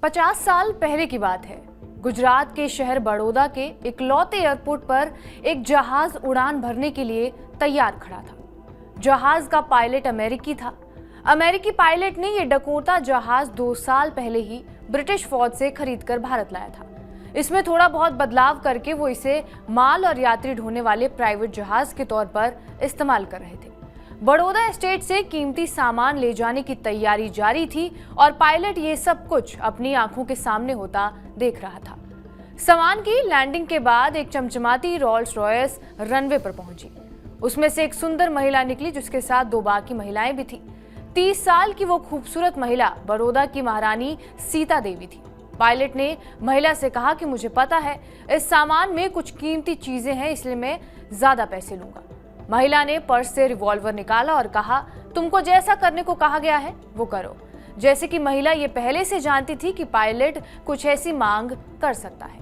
50 साल पहले की बात है। गुजरात के शहर बड़ौदा के इकलौते एयरपोर्ट पर एक जहाज उड़ान भरने के लिए तैयार खड़ा था। जहाज का पायलट अमेरिकी था। अमेरिकी पायलट ने यह डकोटा जहाज 2 साल पहले ही ब्रिटिश फौज से खरीदकर भारत लाया था। इसमें थोड़ा बहुत बदलाव करके वो इसे माल और यात्री ढोने वाले प्राइवेट जहाज के तौर पर इस्तेमाल कर रहे थे। बड़ौदा एस्टेट से कीमती सामान ले जाने की तैयारी जारी थी और पायलट ये सब कुछ अपनी आंखों के सामने होता देख रहा था। सामान की लैंडिंग के बाद एक चमचमाती रोल्स रॉयस रनवे पर पहुंची। उसमें से एक सुंदर महिला निकली जिसके साथ 2 बाकी महिलाएं भी थी। 30 साल की वो खूबसूरत महिला बड़ौदा की महारानी सीता देवी थी। पायलट ने महिला से कहा कि मुझे पता है इस सामान में कुछ कीमती चीजें हैं, इसलिए मैं ज्यादा पैसे लूंगा। महिला ने पर्स से रिवॉल्वर निकाला और कहा, तुमको जैसा करने को कहा गया है वो करो। जैसे कि महिला ये पहले से जानती थी कि पायलट कुछ ऐसी मांग कर सकता है।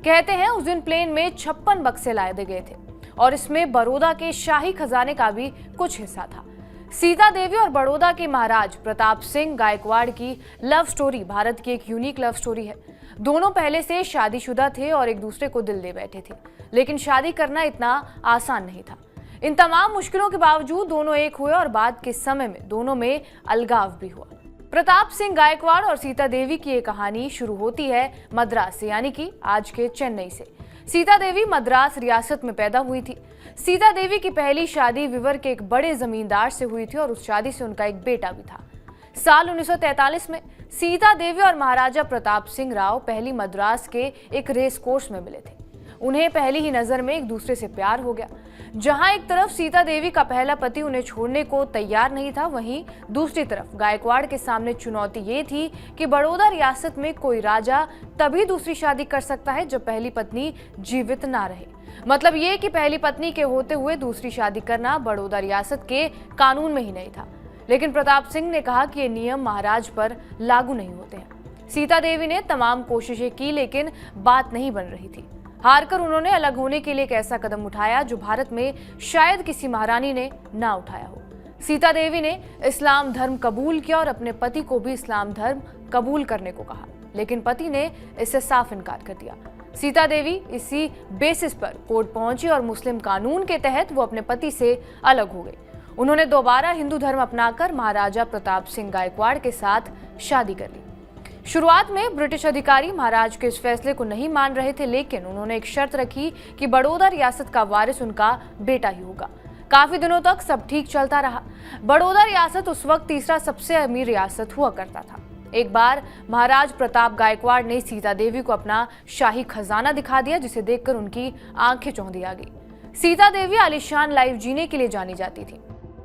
कहते हैं उस दिन प्लेन में 56 बक्से लाए गए थे और इसमें बड़ौदा के शाही खजाने का भी कुछ हिस्सा था। सीता देवी और बड़ौदा के महाराज प्रताप सिंह गायकवाड़ की लव स्टोरी भारत की एक यूनिक लव स्टोरी है। दोनों पहले से शादीशुदा थे और एक दूसरे को दिल दे बैठे थे, लेकिन शादी करना इतना आसान नहीं था। इन तमाम मुश्किलों के बावजूद दोनों एक हुए और बाद के समय में दोनों में अलगाव भी हुआ। प्रताप सिंह गायकवाड़ और सीता देवी की ये कहानी शुरू होती है मद्रास से, यानी कि आज के चेन्नई से। सीता देवी मद्रास रियासत में पैदा हुई थी। सीता देवी की पहली शादी विवर के एक बड़े जमींदार से हुई थी और उस शादी से उनका एक बेटा भी था। साल 1943 में सीता देवी और महाराजा प्रताप सिंह राव पहली मद्रास के एक रेस कोर्स में मिले थे। उन्हें पहली ही नजर में एक दूसरे से प्यार हो गया। जहां एक तरफ सीता देवी का पहला पति उन्हें छोड़ने को तैयार नहीं था, वहीं दूसरी तरफ गायकवाड़ के सामने चुनौती ये थी कि बड़ौदा रियासत में कोई राजा तभी दूसरी शादी कर सकता है जब पहली पत्नी जीवित ना रहे। मतलब ये कि पहली पत्नी के होते हुए दूसरी शादी करना बड़ौदा रियासत के कानून में ही नहीं था। लेकिन प्रताप सिंह ने कहा कि ये नियम महाराज पर लागू नहीं होते हैं। सीता देवी ने तमाम कोशिशें की, लेकिन बात नहीं बन रही थी। हारकर उन्होंने अलग होने के लिए एक ऐसा कदम उठाया जो भारत में शायद किसी महारानी ने ना उठाया हो। सीता देवी ने इस्लाम धर्म कबूल किया और अपने पति को भी इस्लाम धर्म कबूल करने को कहा, लेकिन पति ने इससे साफ इनकार कर दिया। सीता देवी इसी बेसिस पर कोर्ट पहुंची और मुस्लिम कानून के तहत वो अपने पति से अलग हो गई। उन्होंने दोबारा हिंदू धर्म अपनाकर महाराजा प्रताप सिंह गायकवाड़ के साथ शादी कर ली। शुरुआत में ब्रिटिश अधिकारी महाराज के इस फैसले को नहीं मान रहे थे, लेकिन उन्होंने एक शर्त रखी कि बड़ौदा रियासत का वारिस उनका बेटा ही होगा। काफी दिनों तक सब ठीक चलता रहा। बड़ौदा रियासत उस वक्त तीसरा सबसे अमीर रियासत हुआ करता था। एक बार महाराज प्रताप गायकवाड़ ने सीता देवी को अपना शाही खजाना दिखा दिया, जिसे देखकर उनकी आंखें चौंधी आ गई। सीता देवी आलीशान लाइफ जीने के लिए जानी जाती थी।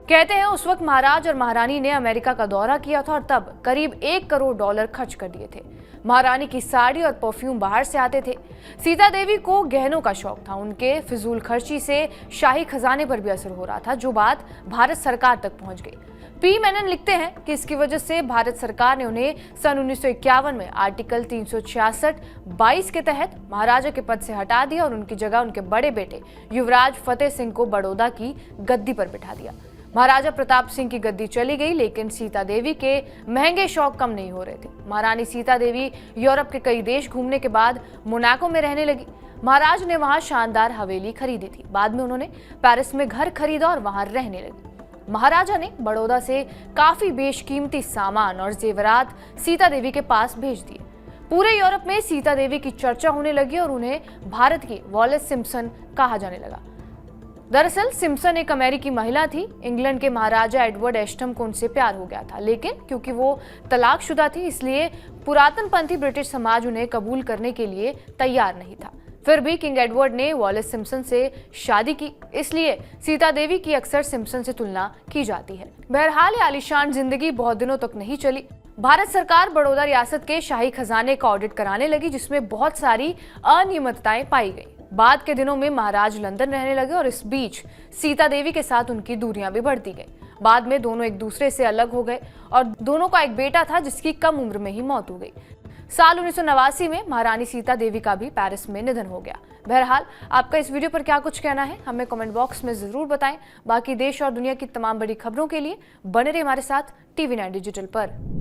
कहते हैं उस वक्त महाराज और महारानी ने अमेरिका का दौरा किया था और तब करीब $1 करोड़ खर्च कर दिए थे। महारानी की साड़ी और परफ्यूम बाहर से आते थे। सीता देवी को गहनों का शौक था। उनके फिजूल खर्ची से शाही खजाने पर भी असर हो रहा था, जो बात भारत सरकार तक पहुंच गई। पी मेनन लिखते हैं कि इसकी वजह से भारत सरकार ने उन्हें सन 1951 में आर्टिकल 366(22) के तहत महाराजा के पद से हटा दिया और उनकी जगह उनके बड़े बेटे युवराज फतेह सिंह को बड़ौदा की गद्दी पर बिठा दिया। महाराजा प्रताप सिंह की गद्दी चली गई, लेकिन सीता देवी के महंगे शौक कम नहीं हो रहे थे। महारानी सीता देवी यूरोप के कई देश घूमने के बाद मोनाको में रहने लगी। महाराज ने वहां शानदार हवेली खरीदी थी। बाद में उन्होंने पेरिस में घर खरीदा और वहां रहने लगी। महाराजा ने बड़ौदा से काफी बेशकीमती सामान और जेवरात सीता देवी के पास भेज दिए। पूरे यूरोप में सीता देवी की चर्चा होने लगी और उन्हें भारत की वॉलेस सिम्पसन कहा जाने लगा। दरअसल सिम्पसन एक अमेरिकी महिला थी। इंग्लैंड के महाराजा एडवर्ड एस्टम को उनसे प्यार हो गया था, लेकिन क्योंकि वो तलाकशुदा थी इसलिए पुरातनपंथी ब्रिटिश समाज उन्हें कबूल करने के लिए तैयार नहीं था। फिर भी किंग एडवर्ड ने वॉलेस सिम्पसन से शादी की, इसलिए सीता देवी की अक्सर सिम्पसन से तुलना की जाती है। बहरहाल ये आलीशान जिंदगी बहुत दिनों तक नहीं चली। भारत सरकार बड़ौदा रियासत के शाही खजाने का ऑडिट कराने लगी, जिसमें बहुत सारी अनियमितताएं पाई गई। बाद के दिनों में महाराज लंदन रहने लगे और इस बीच सीता देवी के साथ उनकी दूरियां भी बढ़ती गई। बाद में दोनों एक दूसरे से अलग हो गए और दोनों का एक बेटा था जिसकी कम उम्र में ही मौत हो गई। साल 1989 में महारानी सीता देवी का भी पेरिस में निधन हो गया। बहरहाल आपका इस वीडियो पर क्या कुछ कहना है हमें कमेंट बॉक्स में जरूर बताएं। बाकी देश और दुनिया की तमाम बड़ी खबरों के लिए बने रहिए हमारे साथ TV9 डिजिटल पर।